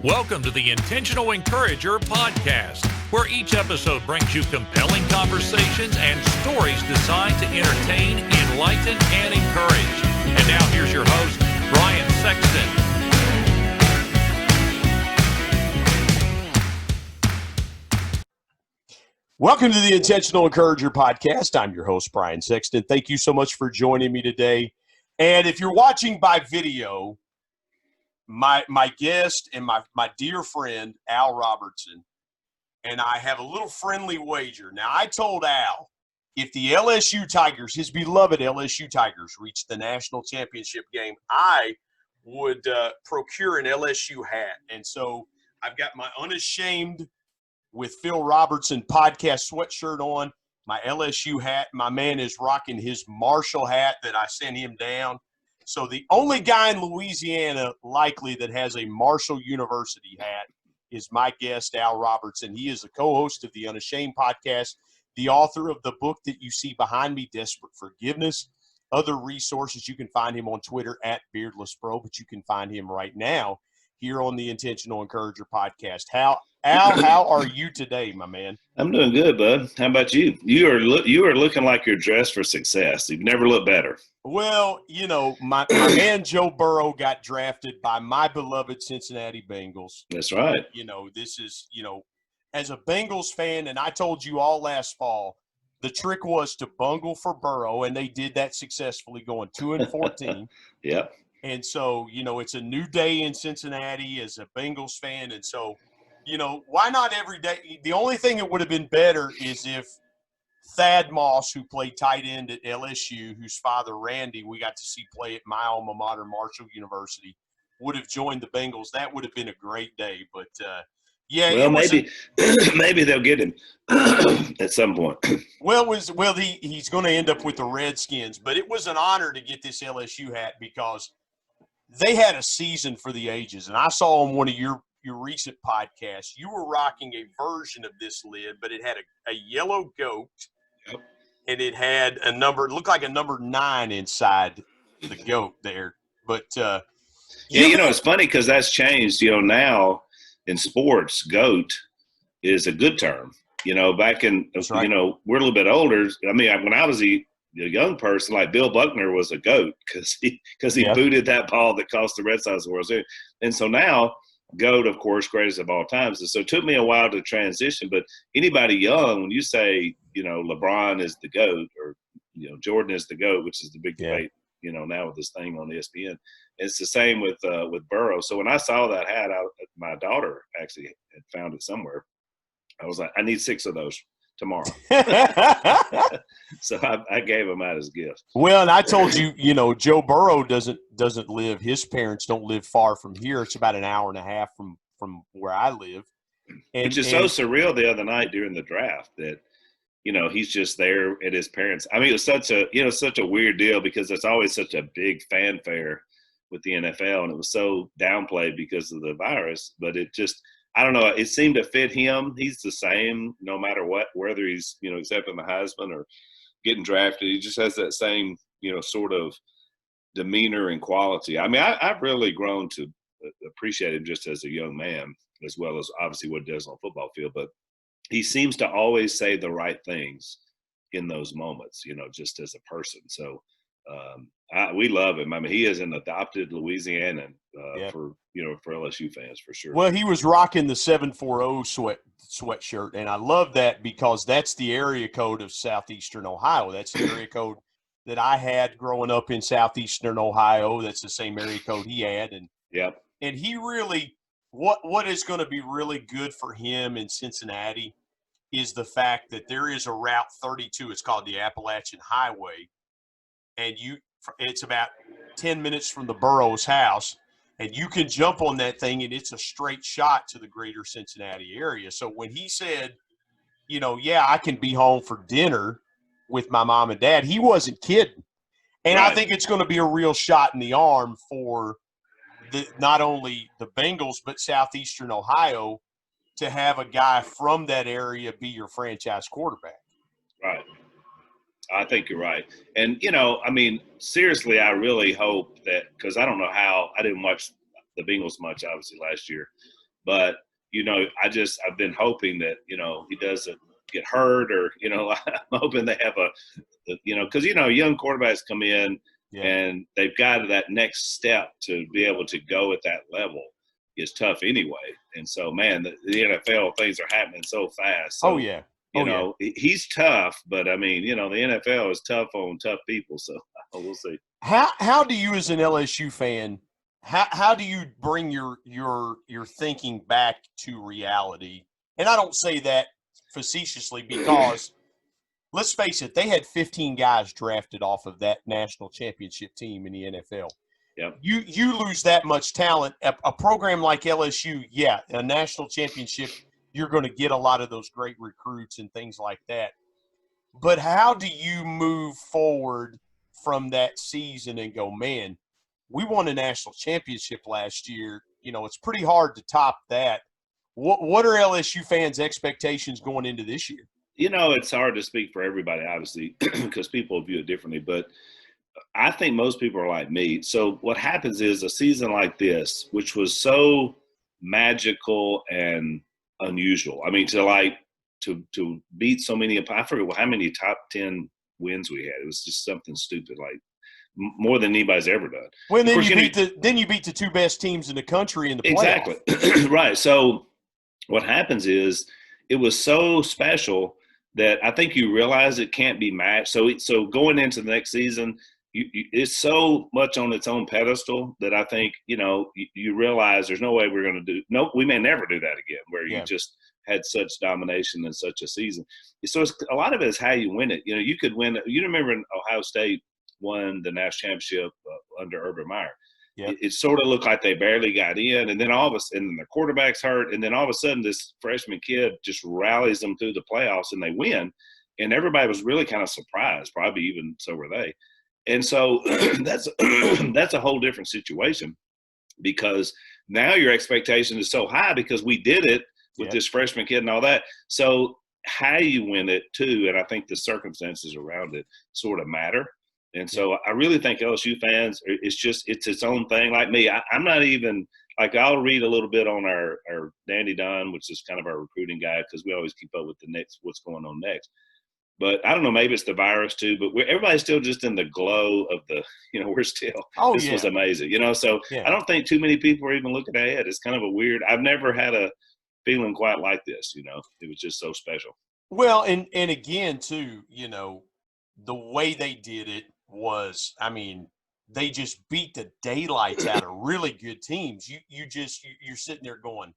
Welcome to the Intentional Encourager podcast, where each episode brings you compelling conversations and stories designed to entertain, enlighten, and encourage. And now here's your host, Brian Sexton. Welcome to the Intentional Encourager podcast. I'm your host, Brian Sexton. Thank you so much for joining me today. And if you're watching by video, my guest and my dear friend, Al Robertson, and I have a little friendly wager. Now, I told Al, if the LSU Tigers, his beloved LSU Tigers, reached the national championship game, I would procure an LSU hat. And so I've got my Unashamed with Phil Robertson podcast sweatshirt on, my LSU hat. My man is rocking his Marshall hat that I sent him down. So the only guy in Louisiana likely that has a Marshall University hat is my guest, Al Robertson. He is the co-host of the Unashamed podcast, the author of the book that you see behind me, Desperate Forgiveness. Other resources, you can find him on Twitter at Beardless Bro, but you can find him right now here on the Intentional Encourager podcast. Al, how are you today, my man? I'm doing good, bud. How about you? You are looking like you're dressed for success. You've never looked better. Well, you know, my man Joe Burrow got drafted by my beloved Cincinnati Bengals. That's right. You know, this is, as a Bengals fan, and I told you all last fall, the trick was to bungle for Burrow, and they did that successfully, going 2-14. Yep. And so, it's a new day in Cincinnati as a Bengals fan. And so, why not every day? The only thing that would have been better is if Thad Moss, who played tight end at LSU, whose father, Randy, we got to see play at my alma mater, Marshall University, would have joined the Bengals. That would have been a great day. But, yeah. Well, maybe they'll get him at some point. He's going to end up with the Redskins. But it was an honor to get this LSU hat because they had a season for the ages. And I saw on one of your recent podcasts, you were rocking a version of this lid, but it had a yellow goat. Yep. And it had it looked like a number 9 inside the goat there. But it's funny because that's changed. Now in sports, goat is a good term. Back in, right. We're a little bit older. I mean, when I was a young person, like Bill Buckner was a goat because he booted that ball that cost the Red Sox the World Series. And so now, GOAT, of course, greatest of all times. And so it took me a while to transition. But anybody young, when you say, LeBron is the GOAT or, Jordan is the GOAT, which is the big debate, now with this thing on ESPN, it's the same with Burrow. So when I saw that hat, my daughter actually had found it somewhere. I was like, I need 6 of those tomorrow. So I gave them out as gifts. Well, and I told you, Joe Burrow doesn't live. His parents don't live far from here. It's about an hour and a half from where I live. Which is so surreal the other night during the draft that, he's just there at his parents. I mean, it was such a weird deal because it's always such a big fanfare with the NFL, and it was so downplayed because of the virus. But it just, I don't know, it seemed to fit him. He's the same no matter what, whether he's, accepting the Heisman or getting drafted. He just has that same, sort of demeanor and quality. I mean, I've really grown to appreciate him just as a young man, as well as obviously what he does on the football field. But he seems to always say the right things in those moments, just as a person. So we love him. I mean, he is an adopted Louisianan for LSU fans for sure. Well, he was rocking the 740 sweatshirt, and I love that because that's the area code of southeastern Ohio. That's the area code that I had growing up in southeastern Ohio. That's the same area code he had, and he really what is going to be really good for him in Cincinnati is the fact that there is a Route 32. It's called the Appalachian Highway, and it's about 10 minutes from the Burrows' house, and you can jump on that thing, and it's a straight shot to the greater Cincinnati area. So when he said, I can be home for dinner with my mom and dad, he wasn't kidding. And right. I think it's going to be a real shot in the arm for not only the Bengals but southeastern Ohio to have a guy from that area be your franchise quarterback. Right. I think you're right. And, seriously, I really hope that – because I don't know how – I didn't watch the Bengals much, obviously, last year. But, I've been hoping that, he doesn't get hurt or, I'm hoping they have because, young quarterbacks come in and they've got that next step to be able to go at that level is tough anyway. And so, man, the NFL, things are happening so fast. So, he's tough, but I mean, the NFL is tough on tough people. So we'll see. How do you, as an LSU fan, how do you bring your thinking back to reality? And I don't say that facetiously because let's face it, they had 15 guys drafted off of that national championship team in the NFL. Yep. You lose that much talent. A program like LSU, a national championship, you're going to get a lot of those great recruits and things like that. But how do you move forward from that season and go, man, we won a national championship last year. It's pretty hard to top that. What are LSU fans' expectations going into this year? It's hard to speak for everybody, obviously, because people view it differently. But I think most people are like me. So what happens is a season like this, which was so magical and unusual. I mean, to beat so many, I forget how many top 10 wins we had. It was just something stupid, like more than anybody's ever done. Well, then you beat the two best teams in the country in the playoff. Exactly. Right. So what happens is it was so special that I think you realize it can't be matched. So going into the next season, it's so much on its own pedestal that I think, you realize there's no way we're going to we may never do that again, where you just had such domination in such a season. So a lot of it is how you win it. You could win. You remember Ohio State won the national championship under Urban Meyer. Yep. It sort of looked like they barely got in, and then all of a sudden their quarterback's hurt, and then all of a sudden this freshman kid just rallies them through the playoffs and they win. And everybody was really kind of surprised, probably even so were they. And so that's a whole different situation because now your expectation is so high because we did it with this freshman kid and all that. So how you win it too, and I think the circumstances around it sort of matter. And so I really think LSU fans, it's its own thing. Like me, I'm not even like I'll read a little bit on our Danny Dunn, which is kind of our recruiting guy because we always keep up with what's going on next. But I don't know, maybe it's the virus too, but everybody's still just in the glow of we're still, this was amazing, so I don't think too many people are even looking ahead. It's kind of a weird, I've never had a feeling quite like this, it was just so special. Well, and again too, the way they did it was, I mean, they just beat the daylights out of really good teams. You're sitting there going,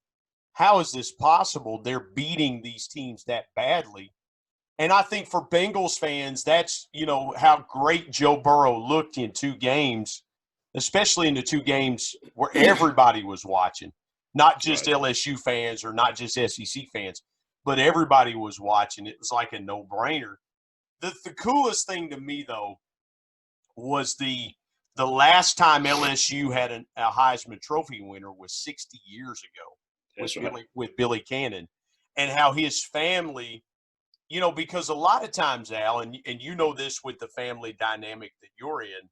how is this possible? They're beating these teams that badly. And I think for Bengals fans, that's, how great Joe Burrow looked in 2 games, especially in the 2 games where everybody was watching, not just LSU fans or not just SEC fans, but everybody was watching. It was like a no-brainer. The coolest thing to me, though, was the last time LSU had a Heisman Trophy winner was 60 years ago with Billy Cannon, and how his family – because a lot of times, Al, and you know this with the family dynamic that you're in,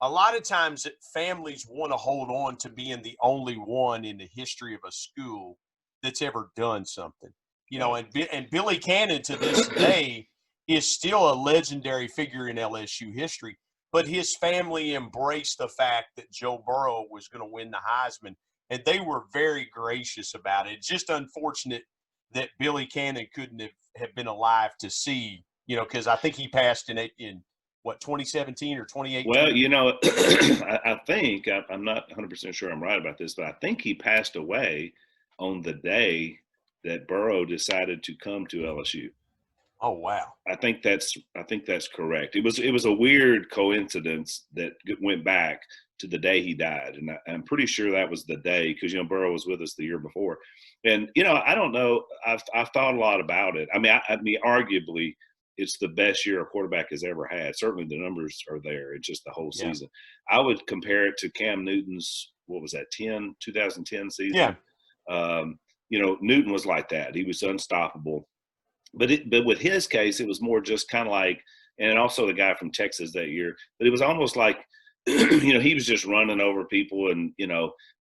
a lot of times families want to hold on to being the only one in the history of a school that's ever done something. And Billy Cannon to this day is still a legendary figure in LSU history, but his family embraced the fact that Joe Burrow was going to win the Heisman, and they were very gracious about it. It's just unfortunate that Billy Cannon couldn't have been alive to see, because I think he passed in 2017 or 2018? Well, I think, I'm not 100% sure I'm right about this, but I think he passed away on the day that Burrow decided to come to LSU. Oh, wow. I think that's correct. It was a weird coincidence that went back to the day he died. And I'm pretty sure that was the day because, Burrow was with us the year before. And, I don't know. I've thought a lot about it. I mean, arguably it's the best year a quarterback has ever had. Certainly the numbers are there. It's just the whole season. I would compare it to Cam Newton's, 2010 season. Yeah. Newton was like that. He was unstoppable. But with his case, it was more just kind of like, and also the guy from Texas that year, but it was almost like, he was just running over people and,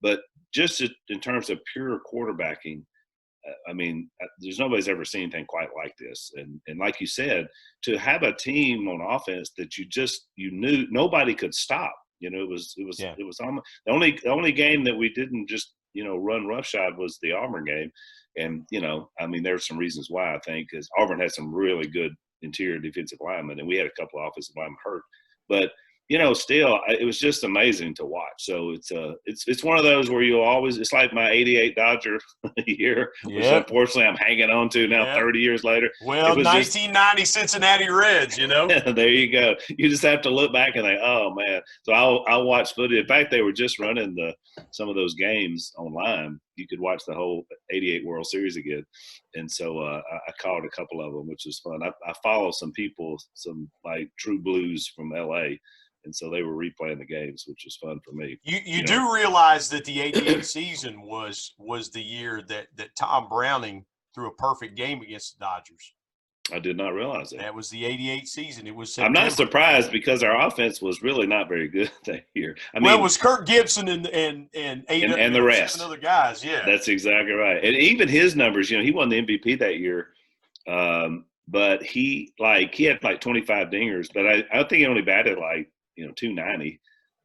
but just in terms of pure quarterbacking, I mean, there's nobody's ever seen anything quite like this. And like you said, to have a team on offense that you knew nobody could stop. You know, it was almost the only game that we didn't just run roughshod was the Auburn game. And I mean, there's some reasons why, I think, because Auburn had some really good interior defensive linemen, and we had a couple of offensive linemen hurt. But still, it was just amazing to watch. So it's one of those where it's like my '88 Dodger year, which unfortunately I'm hanging on to now 30 years later. Well, 1990 Cincinnati Reds, There you go. You just have to look back and think, oh man. So I'll watch footage. In fact, they were just running some of those games online. You could watch the whole '88 World Series again. And so I caught a couple of them, which was fun. I follow some people, some like True Blues from LA. And so they were replaying the games, which was fun for me. You do realize that the '88 season was the year that Tom Browning threw a perfect game against the Dodgers. I did not realize that. That was the '88 season. It was September. I'm not surprised because our offense was really not very good that year. I mean, it was Kirk Gibson and the rest, 7 other guys. Yeah, that's exactly right. And even his numbers, he won the MVP that year. But he had like 25 dingers, but I think he only batted like 290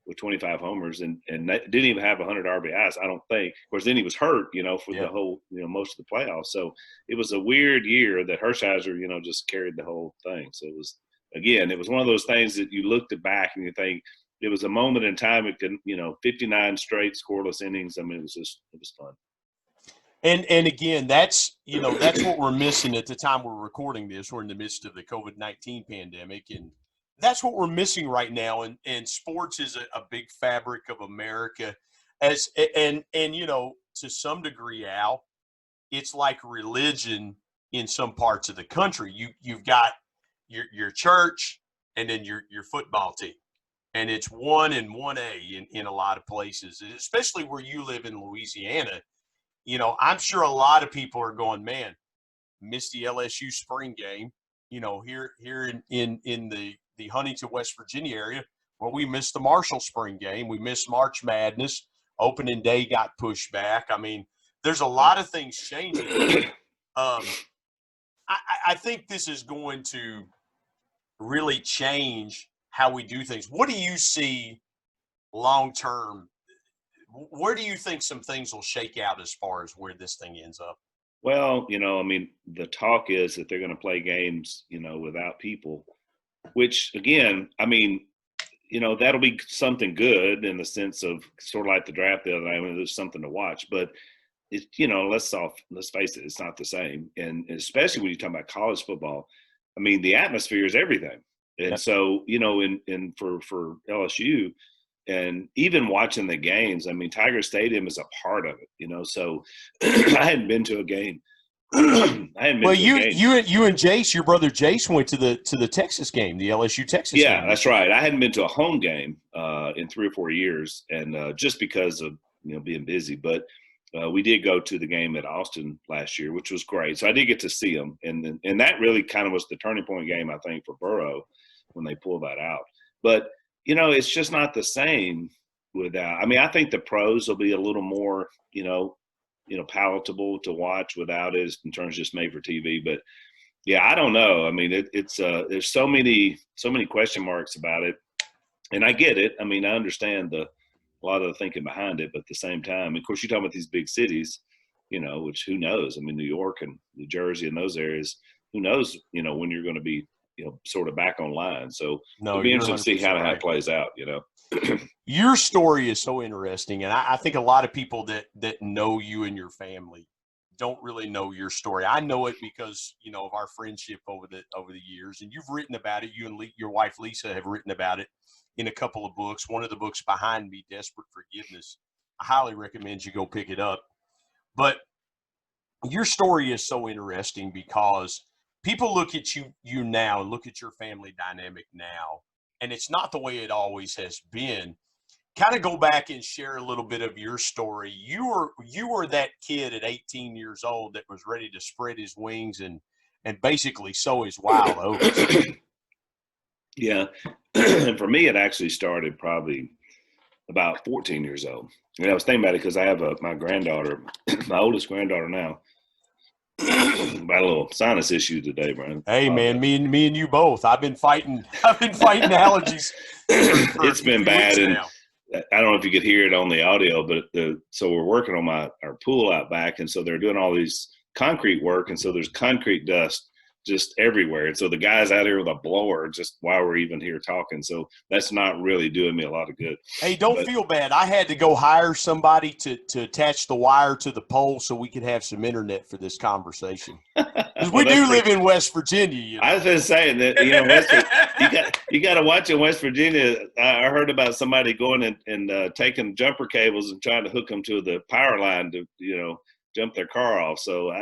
with 25 homers and didn't even have 100 RBIs, I don't think. Of course, then he was hurt, for the whole, most of the playoffs. So it was a weird year that Hershiser, just carried the whole thing. So it was one of those things that you looked back and you think it was a moment in time. It could, 59 straight scoreless innings. I mean, it was fun. And again, that's what we're missing at the time we're recording this. We're in the midst of the COVID-19 pandemic, and that's what we're missing right now. And sports is a big fabric of America, and to some degree, Al, it's like religion in some parts of the country. You've got your church and then your football team, and it's 1 and 1A in a lot of places, especially where you live in Louisiana. I'm sure a lot of people are going, man, missed the LSU spring game. Here in the Huntington, West Virginia area, well, we missed the Marshall spring game. We missed March Madness. Opening day got pushed back. I mean, there's a lot of things changing. I think this is going to really change how we do things. What do you see long term? Where do you think some things will shake out as far as where this thing ends up? Well, I mean, the talk is that they're going to play games, without people, which again, I mean, that'll be something good in the sense of sort of like the draft the other night. I mean, there's something to watch, but it's, let's face it, it's not the same. And especially when you talk about college football, I mean, the atmosphere is everything. And so, for LSU, and even watching the games, I mean, Tiger Stadium is a part of it, so I hadn't been to a game. You and Jace, your brother Jace went to the Texas game, the LSU Texas game. Yeah, that's right. I hadn't been to a home game in 3 or 4 years, and just because of being busy. But we did go to the game at Austin last year, which was great. So I did get to see them, and that really kind of was the turning point game, I think, for Burrow when they pulled that out. But it's just not the same without. I mean, I think the pros will be a little more, palatable to watch without it in terms of just made for TV. But yeah, I don't know. I mean, it's there's so many question marks about it, and I get it. I mean, I understand a lot of the thinking behind it, but at the same time, of course, you're talking about these big cities, which who knows? I mean, New York and New Jersey and those areas, who knows? When you're going to be sort of back online. So it'll be interesting to see how that plays out, Your story is so interesting. And I think a lot of people that know you and your family don't really know your story. I know it because, of our friendship over the years, and you've written about it. You and your wife, Lisa, have written about it in a couple of books. One of the books behind me, Desperate Forgiveness. I highly recommend you go pick it up. But your story is so interesting because people look at you now and look at your family dynamic now, and it's not the way it always has been. Kind of go back and share a little bit of your story. You were that kid at 18 years old that was ready to spread his wings and basically sow his wild oats. Yeah. And for me, it actually started probably about 14 years old. And I was thinking about it because I have my granddaughter, my oldest granddaughter now. Got a little sinus issue today, Brian. Hey man, me and you both. I've been fighting allergies. It's been bad, and now. I don't know if you could hear it on the audio, but so we're working on our pool out back, and so they're doing all these concrete work, and so there's concrete dust just everywhere. And so the guy's out here with a blower just while we're even here talking. So that's not really doing me a lot of good. Hey, don't feel bad. I had to go hire somebody to attach the wire to the pole so we could have some internet for this conversation. Because we do live in West Virginia. You know? I was just saying that, you got to watch in West Virginia. I heard about somebody going and taking jumper cables and trying to hook them to the power line to, jump their car off. So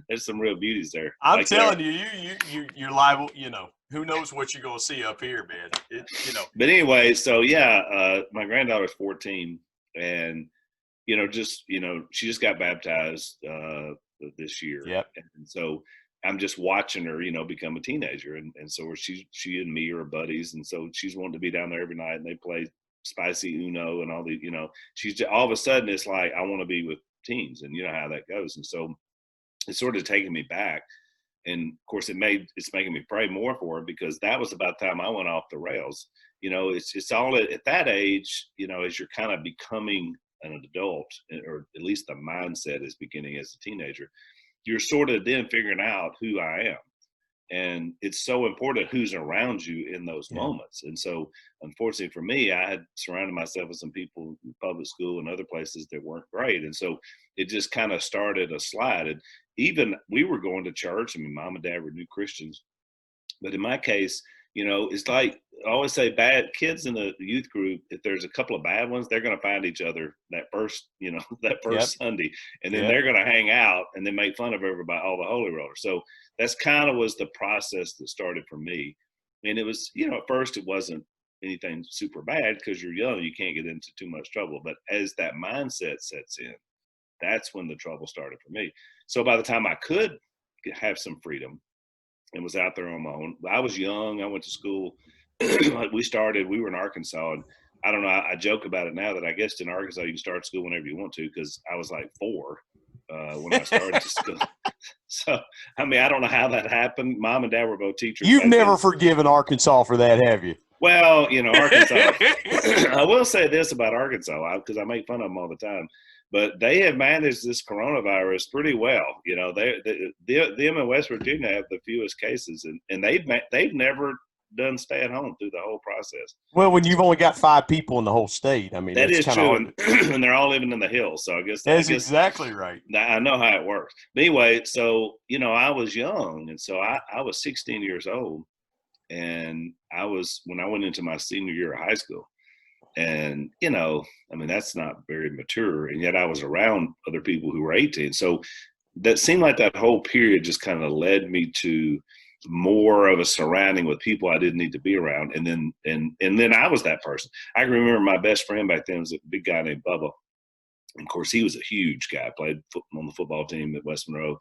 there's some real beauties there. I'm telling you, you're liable. Who knows what you're going to see up here, man? But anyway, so my granddaughter's 14, and she just got baptized this year. Yep. And so I'm just watching her, become a teenager, and so she and me are buddies, and so she's wanting to be down there every night, and they play spicy Uno and all the, she's just, all of a sudden it's like I want to be with teens, and you know how that goes, and so it's sort of taking me back. And of course it's making me pray more for her, because that was about the time I went off the rails. It's all at that age, as you're kind of becoming an adult, or at least the mindset is beginning as a teenager, you're sort of then figuring out who I am. And it's so important who's around you in those moments. And so, unfortunately for me, I had surrounded myself with some people in public school and other places that weren't great. And so it just kind of started a slide. And even we were going to church. I mean, mom and dad were new Christians. But in my case, it's like I always say, bad kids in the youth group, if there's a couple of bad ones, they're going to find each other that first Sunday, and then they're going to hang out and then make fun of everybody, all the holy rollers. So that's kind of was the process that started for me. And it was, at first it wasn't anything super bad, because you're young, you can't get into too much trouble. But as that mindset sets in, that's when the trouble started for me. So by the time I could have some freedom and was out there on my own, I was young. I went to school. We were in Arkansas, and I don't know, I joke about it now that I guess in Arkansas you can start school whenever you want to, because I was like 4 when I started school. So, I mean, I don't know how that happened. Mom and dad were both teachers. You've never forgiven Arkansas for that, have you? Well, Arkansas, I will say this about Arkansas, because I make fun of them all the time, but they have managed this coronavirus pretty well. Them in West Virginia have the fewest cases, and they've never done stay at home through the whole process. Well, when you've only got 5 people in the whole state, I mean, that is true, and they're all living in the hills. So I guess that's exactly right. I know how it works. But anyway, so I was young, and so I was 16 years old, and when I went into my senior year of high school, and I mean, that's not very mature, and yet I was around other people who were 18. So that seemed like that whole period just kind of led me to more of a surrounding with people I didn't need to be around. And then I was that person. I can remember my best friend back then was a big guy named Bubba. And of course, he was a huge guy, played on the football team at West Monroe.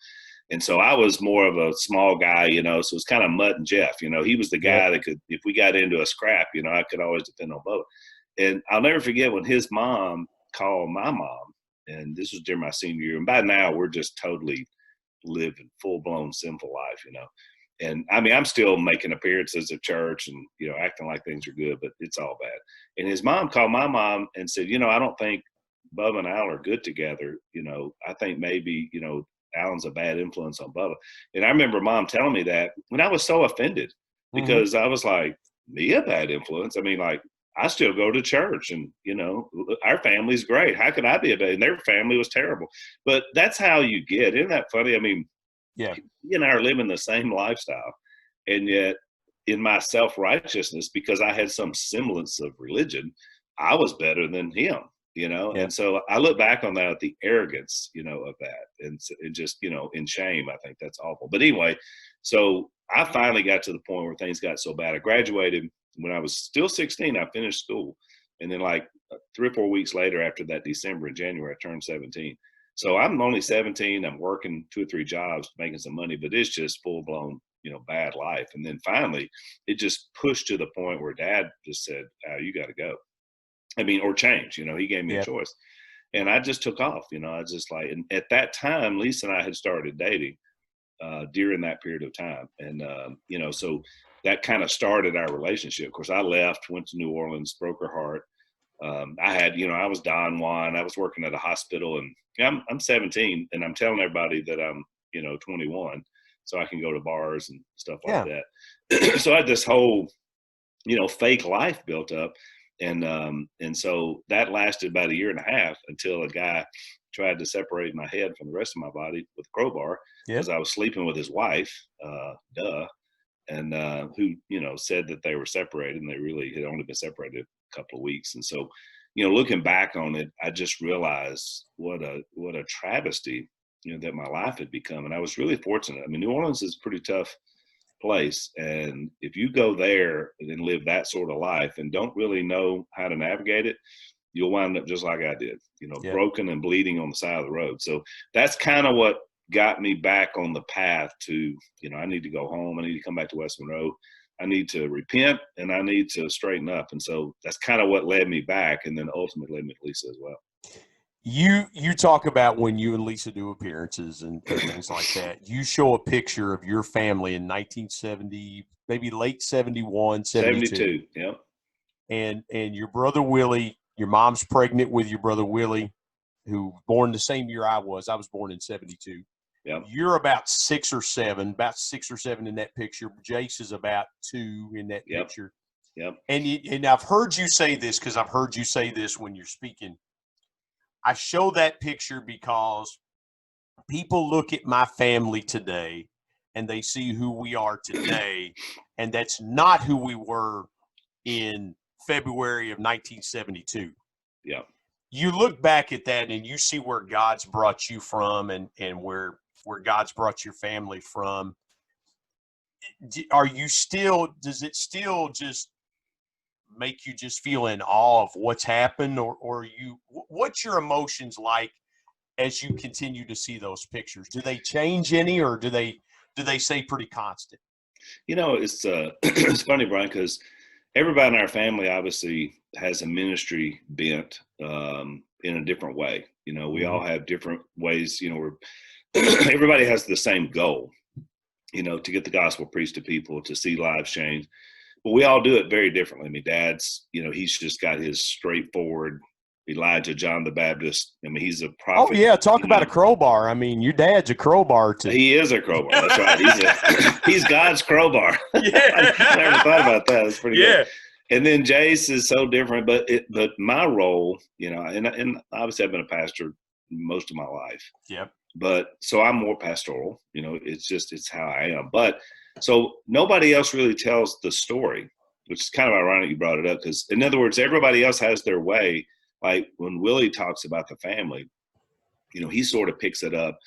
And so I was more of a small guy, so it's kind of Mutt and Jeff. He was the guy that could, if we got into a scrap, I could always depend on Bubba. And I'll never forget when his mom called my mom, and this was during my senior year. And by now, we're just totally living full-blown sinful life, And I mean, I'm still making appearances at church and, acting like things are good, but it's all bad. And his mom called my mom and said, I don't think Bubba and Al are good together. I think maybe, Alan's a bad influence on Bubba. And I remember mom telling me that when I was so offended, because I was like, me a bad influence? I mean, like, I still go to church, and, our family's great. How could I be a bad? And their family was terrible. But that's how you get. Isn't that funny? I mean, yeah, he and I are living the same lifestyle, and yet in my self-righteousness, because I had some semblance of religion, I was better than him, Yeah. And so I look back on that, the arrogance, of that, and just, in shame. I think that's awful. But anyway, so I finally got to the point where things got so bad. I graduated when I was still 16. I finished school, and then like 3 or 4 weeks later, after that December and January, I turned 17. So I'm only 17. I'm working 2 or 3 jobs, making some money, but it's just full blown, bad life. And then finally, it just pushed to the point where Dad just said, "You got to go." or change. He gave me a choice. And I just took off, I just like, and at that time, Lisa and I had started dating during that period of time. And, so that kind of started our relationship. Of course, I left, went to New Orleans, broke her heart. I had, I was Don Juan. I was working at a hospital, and I'm 17, and I'm telling everybody that I'm, 21, so I can go to bars and stuff like that. So I had this whole, fake life built up. And so that lasted about a year and a half until a guy tried to separate my head from the rest of my body with a crowbar because I was sleeping with his wife, and who, said that they were separated, and they really had only been separated a couple of weeks. And so, looking back on it, I just realized what a travesty, that my life had become. And I was really fortunate. I mean, New Orleans is a pretty tough place, and if you go there and live that sort of life and don't really know how to navigate it, you'll wind up just like I did, broken and bleeding on the side of the road. So that's kind of what got me back on the path to, I need to go home. I need to come back to West Monroe. I need to repent, and I need to straighten up. And so that's kind of what led me back, and then ultimately led me to Lisa as well. You talk about when you and Lisa do appearances and things like that. You show a picture of your family in 1970, maybe late 71, 72. Yep. And your brother Willie, your mom's pregnant with your brother Willie, who born the same year I was. I was born in 72. Yep. You're about 6 or 7 in that picture. Jace is about 2 in that picture. Yep. And I've heard you say this, because I've heard you say this when you're speaking. I show that picture because people look at my family today and they see who we are today, and that's not who we were in February of 1972. Yeah. You look back at that and you see where God's brought you from, and where God's brought your family from. Does it still just make you just feel in awe of what's happened, or what's your emotions like as you continue to see those pictures? Do they change any, or do they stay pretty constant? It's it's funny, Brian, because everybody in our family obviously has a ministry bent in a different way. We all have different ways. Everybody has the same goal, to get the gospel preached to people, to see lives change. But we all do it very differently. I mean, Dad's, he's just got his straightforward Elijah, John the Baptist. I mean, he's a prophet. Oh, yeah. Talk about a crowbar. I mean, your dad's a crowbar, too. He is a crowbar. That's right. He's God's crowbar. Yeah. I never thought about that. That's pretty good. And then Jace is so different. But my role, and obviously I've been a pastor most of my life. Yep. But so I'm more pastoral. It's how I am. But so nobody else really tells the story, which is kind of ironic you brought it up, because, in other words, everybody else has their way. Like when Willie talks about the family, he sort of picks it up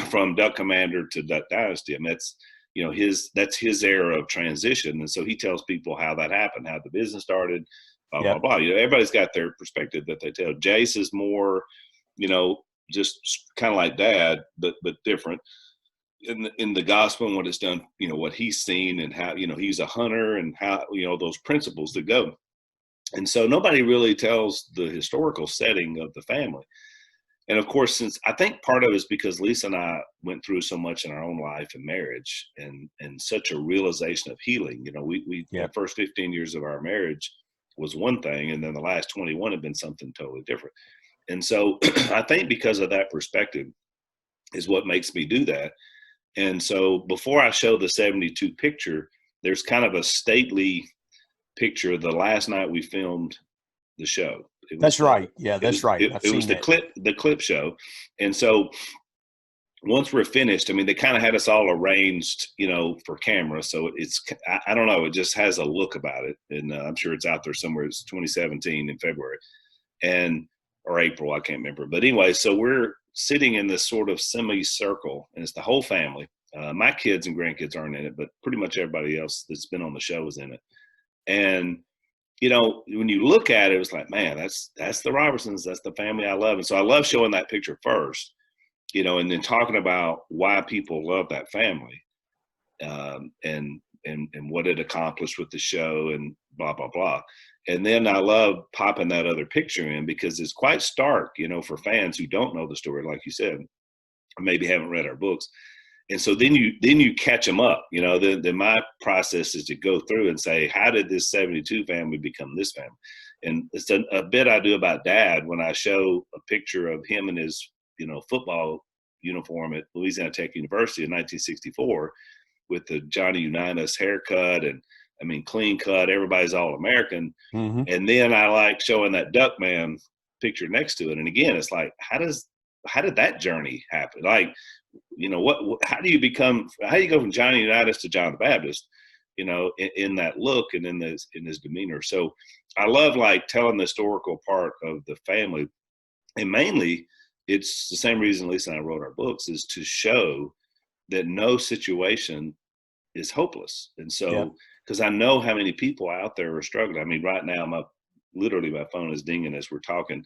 from Duck Commander to Duck Dynasty. And that's his era of transition. And so he tells people how that happened, how the business started, blah, blah, blah. Everybody's got their perspective that they tell. Jace is more, just kind of like Dad, but different. In the gospel and what it's done, what he's seen, and how, he's a hunter, and how, those principles that go. And so nobody really tells the historical setting of the family. And of course, since I think part of it is because Lisa and I went through so much in our own life and marriage, and such a realization of healing. The first 15 years of our marriage was one thing, and then the last 21 have been something totally different. And so I think because of that perspective is what makes me do that. And so before I show the 72 picture, there's kind of a stately picture the last night we filmed the show. That's right. Yeah, that's right. It was the clip show. And so once we're finished, I mean, they kind of had us all arranged, for camera. So I don't know, it just has a look about it. And I'm sure it's out there somewhere. It's 2017 in February or April, I can't remember. But anyway, so we're sitting in this sort of semicircle, and it's the whole family. My kids and grandkids aren't in it, but pretty much everybody else that's been on the show is in it. And, when you look at it, it's like, man, that's the Robertsons. That's the family I love. And so I love showing that picture first, and then talking about why people love that family, and what it accomplished with the show, and blah, blah, blah. And then I love popping that other picture in because it's quite stark, for fans who don't know the story, like you said, or maybe haven't read our books. And so then you catch them up, then my process is to go through and say, how did this 72 family become this family? And it's a bit I do about Dad when I show a picture of him in his, football uniform at Louisiana Tech University in 1964 with the Johnny Unitas haircut and, clean cut, everybody's All-American. Mm-hmm. And then I like showing that Duck Man picture next to it. And again, it's like, how did that journey happen? Like, how do you go from Johnny Unitas to John the Baptist, in that look and in his demeanor. So I love like telling the historical part of the family. And mainly it's the same reason Lisa and I wrote our books, is to show that no situation is hopeless. And so, because I know how many people out there are struggling. Right now, literally my phone is dinging as we're talking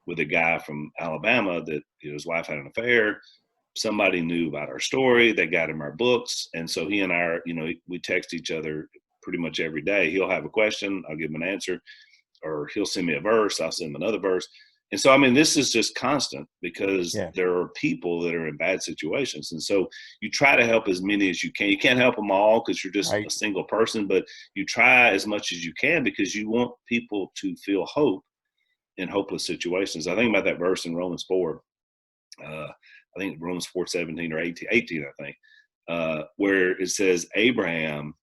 with a guy from Alabama that his wife had an affair. Somebody knew about our story. They got him our books. And so he and I, we text each other pretty much every day. He'll have a question, I'll give him an answer, or he'll send me a verse, I'll send him another verse. And so, this is just constant because there are people that are in bad situations. And so you try to help as many as you can. You can't help them all because you're just a single person, but you try as much as you can because you want people to feel hope in hopeless situations. I think about that verse in Romans 4. I think Romans 4:17 or 18, I think, where it says, Abraham,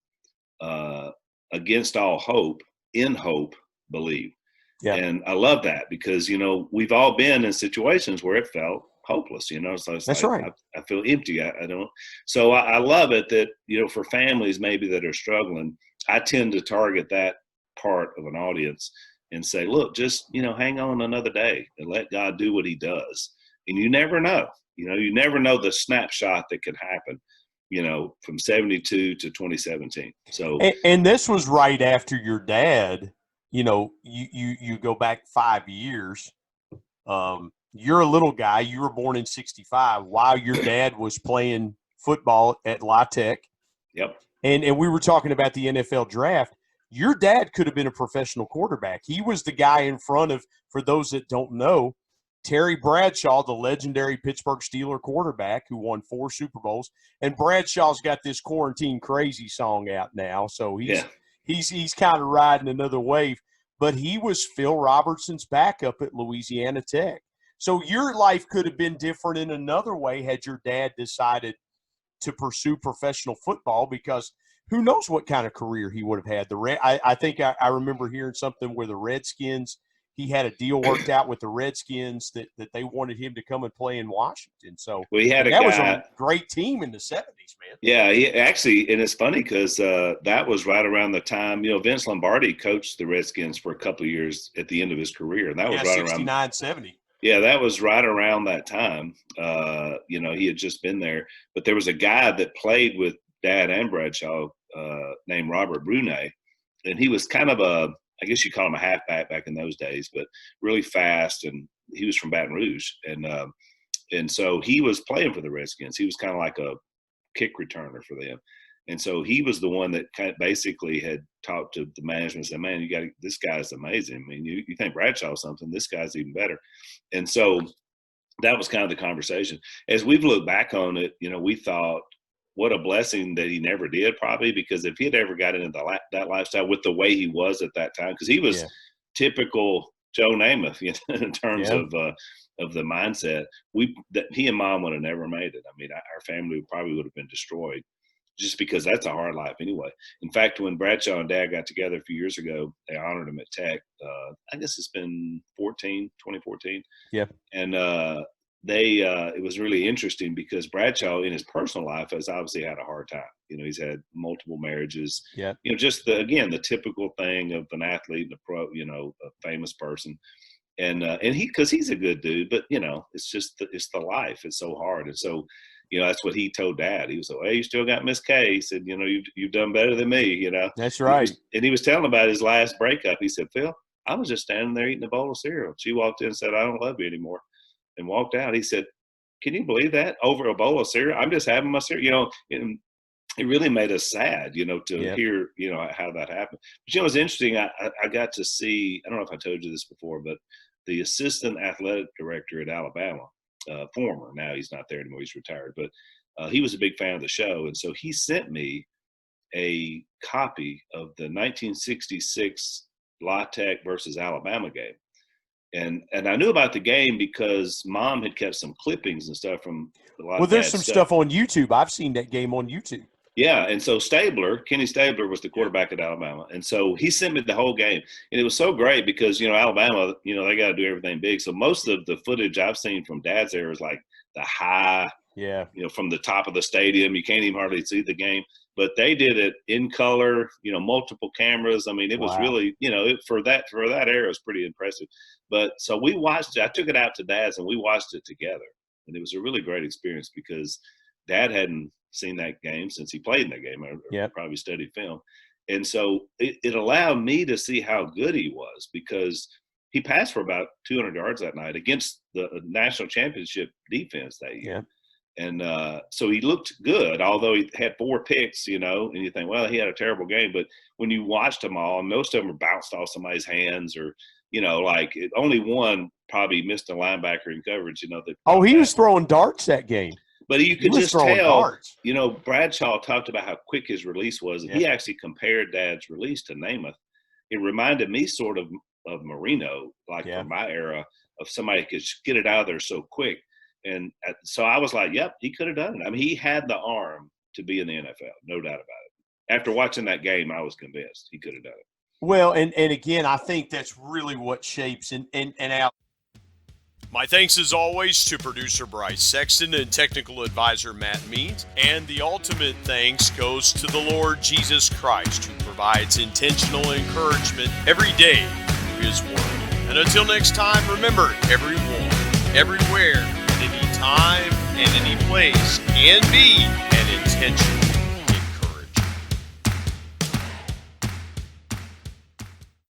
against all hope, in hope, believed. Yeah. And I love that because, we've all been in situations where it felt hopeless, so it's That's like, right. I feel empty. I don't. So I love it that, for families maybe that are struggling, I tend to target that part of an audience and say, look, just, hang on another day and let God do what he does. And you never know, you never know the snapshot that could happen, from 72 to 2017. So, and this was right after your dad, you go back 5 years. You're a little guy. You were born in 65 while your dad was playing football at La Tech. Yep. And we were talking about the NFL draft. Your dad could have been a professional quarterback. He was the guy in front of, for those that don't know, Terry Bradshaw, the legendary Pittsburgh Steeler quarterback who won 4 Super Bowls. And Bradshaw's got this Quarantine Crazy song out now. So he's kind of riding another wave. But he was Phil Robertson's backup at Louisiana Tech. So your life could have been different in another way had your dad decided to pursue professional football, because who knows what kind of career he would have had. I think I remember hearing something where the Redskins, he had a deal worked out with the Redskins that they wanted him to come and play in Washington. So that was a great team in the 70s, man. Yeah, he actually, and it's funny because that was right around the time, Vince Lombardi coached the Redskins for a couple of years at the end of his career. And that was right 69, around 70. Yeah, that was right around that time. He had just been there. But there was a guy that played with Dad and Bradshaw named Robert Brunet. And he was kind of I guess you call him a halfback back in those days, but really fast. And he was from Baton Rouge. And so he was playing for the Redskins. He was kind of like a kick returner for them. And so he was the one that kind of basically had talked to the management and said, man, this guy's amazing. You think Bradshaw's something, this guy's even better. And so that was kind of the conversation. As we've looked back on it, we thought, what a blessing that he never did, probably, because if he had ever got into that lifestyle with the way he was at that time, because he was typical Joe Namath, in terms of the mindset, he and Mom would have never made it. Our family probably would have been destroyed, just because that's a hard life anyway. In fact, when Bradshaw and Dad got together a few years ago, they honored him at Tech. I guess it's been 2014. Yeah. And it was really interesting because Bradshaw in his personal life has obviously had a hard time. He's had multiple marriages. Yeah. Just the typical thing of an athlete and a pro, a famous person. And because he's a good dude, but it's just it's the life. It's so hard. And so, that's what he told Dad. He was like, hey, you still got Miss K. He said, you've done better than me, That's right. He was telling about his last breakup. He said, Phil, I was just standing there eating a bowl of cereal. She walked in and said, I don't love you anymore, and walked out. He said, can you believe that? Over a bowl of cereal? I'm just having my cereal, it really made us sad, to Yep. hear, how that happened. But, it's interesting. I got to see, I don't know if I told you this before, but the assistant athletic director at Alabama, former, now he's not there anymore, he's retired, but he was a big fan of the show. And so he sent me a copy of the 1966 La Tech versus Alabama game. And I knew about the game because Mom had kept some clippings and stuff from a lot Well, of there's Dad's some stuff. stuff on YouTube. I've seen that game on YouTube. Yeah, and so Kenny Stabler was the quarterback at Alabama, and so he sent me the whole game, and it was so great because Alabama, they got to do everything big. So most of the footage I've seen from Dad's era is like the high, Yeah. from the top of the stadium, you can't even hardly see the game. But they did it in color, multiple cameras. I mean, it was really, for that era, it was pretty impressive. But so we watched it. I took it out to Dad's, and we watched it together, and it was a really great experience because Dad hadn't seen that game since he played in that game, or probably studied film. And so it allowed me to see how good he was because he passed for about 200 yards that night against the national championship defense that year. Yeah. And so he looked good, although he had 4 picks, and you think, well, he had a terrible game. But when you watched them all, most of them were bounced off somebody's hands or, only one probably missed a linebacker in coverage, He was throwing darts that game. But you could just tell, darts. Bradshaw talked about how quick his release was. And he actually compared Dad's release to Namath. It reminded me sort of Marino, like from my era, of somebody who could get it out of there so quick. And so I was like, yep, he could have done it. I mean, he had the arm to be in the NFL, no doubt about it. After watching that game, I was convinced he could have done it. Well, and again, I think that's really what shapes and out. My thanks as always to producer Bryce Sexton and technical advisor Matt Means. And the ultimate thanks goes to the Lord Jesus Christ, who provides intentional encouragement every day through his word. And until next time, remember, everyone, everywhere, at any time, and any place, can be an intentional